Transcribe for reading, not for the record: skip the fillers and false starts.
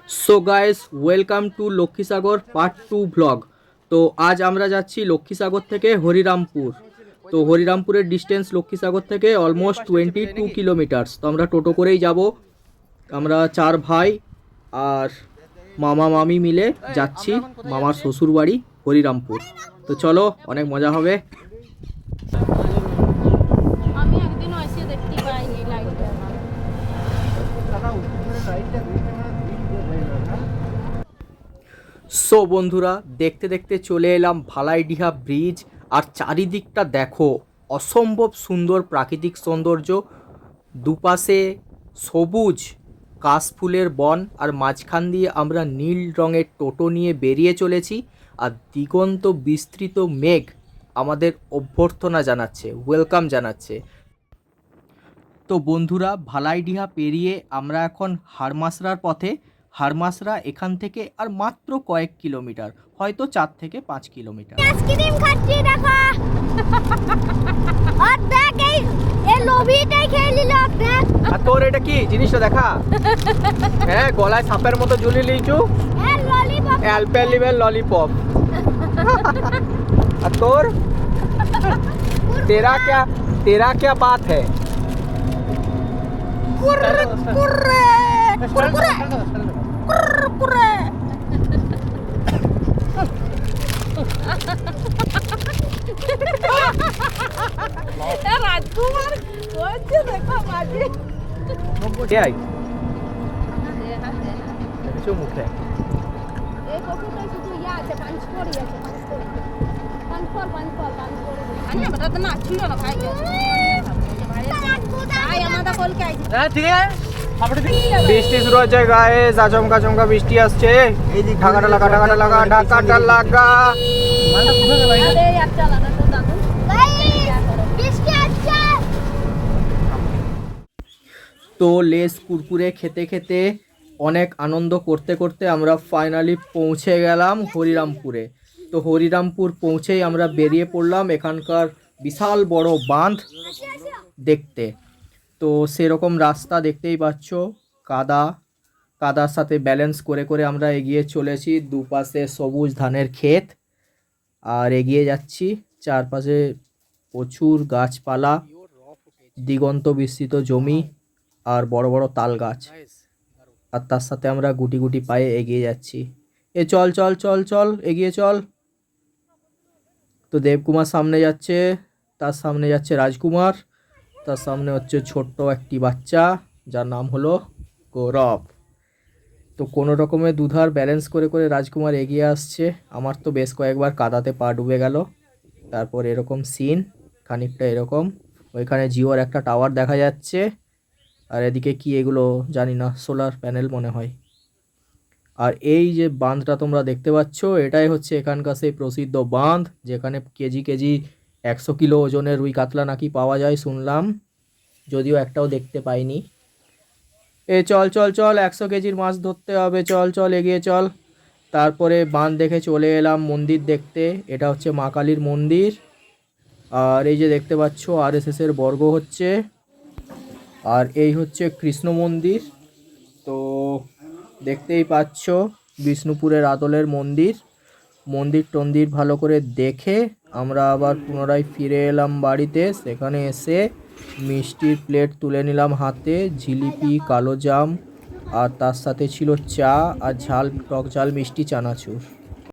So guys, welcome to Lakshmisagar part 2 blog. তো আজ আমরা যাচ্ছি লক্ষ্মীসাগর থেকে হরিরামপুর। তো হরিরামপুরের ডিস্টেন্স লক্ষ্মীসাগর থেকে অলমোস্ট 22 কিলোমিটার্স। তো আমরা টোটো করেই যাব। আমরা 4 ভাই আর মামা মামি মিলে যাচ্ছি মামার শ্বশুর বাড়ি হরিরামপুর। তো চলো, অনেক মজা হবে। আমি একদিনও এসে দেখতে পাইনি লাইটটা। সো বন্ধুরা, দেখতে দেখতে চলে এলাম ভালাইডিহা ব্রিজ। আর চারিদিকটা দেখো, অসম্ভব সুন্দর প্রাকৃতিক সৌন্দর্য। দুপাশে সবুজ কাশফুলের বন, আর মাঝখান দিয়ে আমরা নীল রঙের টোটো নিয়ে বেরিয়ে চলেছি। আর দিগন্ত বিস্তৃত মেঘ আমাদের অভ্যর্থনা জানাচ্ছে, ওয়েলকাম জানাচ্ছে। তো বন্ধুরা, ভালাইডিহা পেরিয়ে আমরা এখন হাড়মাসরার পথে। হাড়মাসরা এখান থেকে আর মাত্র কয়েক কিলোমিটার, হয়তো 4 থেকে 5 কিলোমিটার। আইসক্রিম খাচ্ছি দেখো। আর দেখ এই লোভিটাই খেয়ে নিল দেখ। আর তোর এটা কি জিনিসটা দেখা? হ্যাঁ, গলায় সাপের মতো ঝুলিয়ে লিচু, এই ললিপপ অ্যালপেলিবেল ললিপপ। আর তোর तेरा क्या बात है? কুরকুরে কুরকুরে কুরকুরে। রাজকুমার কোচে দেখো মাঝে কে আই কিছু মুখে এই ফটোটা শুধু ইয়া আছে পাঁচফোড় আছে পাঁচফোড় আমি বড় তো না ছিল না ভাই ভাই আমাদের কলকে আইছে। হ্যাঁ ঠিক আছে। বৃষ্টি শুরু হচ্ছে গাইস, আচমকা চমকা বৃষ্টি আসছে। এই যে ঢাকাটা লাগা আরে यार চলা না তো দাদু বৃষ্টি আসছে। তো লেস কুরকুরে খেতে খেতে অনেক আনন্দ করতে করতে আমরা ফাইনালি পৌঁছে গেলাম হরিরামপুরে। তো হরিরামপুর পৌঁছেই আমরা বেরিয়ে পড়লাম এখানকার বিশাল বড় বাঁধ দেখতে। তো সেরকম রাস্তা দেখতেই পাচ্ছ, কাদার সাথে ব্যালেন্স করে করে আমরা এগিয়ে চলেছি। দুপাশে সবুজ ধানের ক্ষেত আর এগিয়ে যাচ্ছি। চারপাশে প্রচুর গাছপালা, দিগন্ত বিস্তৃত জমি আর বড় বড় তাল গাছ। আর তার সাথে আমরা গুটি গুটি পায়ে এগিয়ে যাচ্ছি। এ চল চল চল চল এগিয়ে চল। তো দেবকুমার সামনে যাচ্ছে, তার সামনে যাচ্ছে রাজকুমার, তার সামনে হচ্ছে ছোট্ট একটি বাচ্চা যার নাম হলো গৌরব। তো কোনো রকমে দুধার ব্যালেন্স করে করে রাজকুমার এগিয়ে আসছে। আমার তো বেশ কয়েকবার কাদাতে পা ডুবে গেল। তারপর এরকম সিন, খানিকটা এরকম। ওইখানে জিওর একটা টাওয়ার দেখা যাচ্ছে, আর এদিকে কি এগুলো জানি না, সোলার প্যানেল মনে হয়। আর এই যে বাঁধটা তোমরা দেখতে পাচ্ছ, এটাই হচ্ছে এখানকার সেই প্রসিদ্ধ বাঁধ, যেখানে কেজি কেজি 100 কিলো ওজনের রুই কাতলা নাকি পাওয়া যায় শুনলাম, যদিও একটাও দেখতে পাইনি। এ চল চল চল, 100 কেজির মাছ ধরতে হবে, চল চল এগিয়ে চল। তারপরে বাঁধ দেখে চলে এলাম মন্দির দেখতে। এটা হচ্ছে মা কালীর মন্দির। আর এই যে দেখতে পাচ্ছ আরএসএসের বর্গ হচ্ছে, আর এই হচ্ছে কৃষ্ণ মন্দির। তো দেখতেই পাচ্ছ বিষ্ণুপুরের আদলের মন্দির টন্দির ভালো করে দেখে আমরা আবার পুনরায় ফিরে এলাম বাড়িতে। সেখানে এসে মিষ্টির প্লেট তুলে নিলাম হাতে, জিলিপি, কালো জাম, আর তার সাথে ছিল চা আর টক ঝাল মিষ্টি চানাচুর।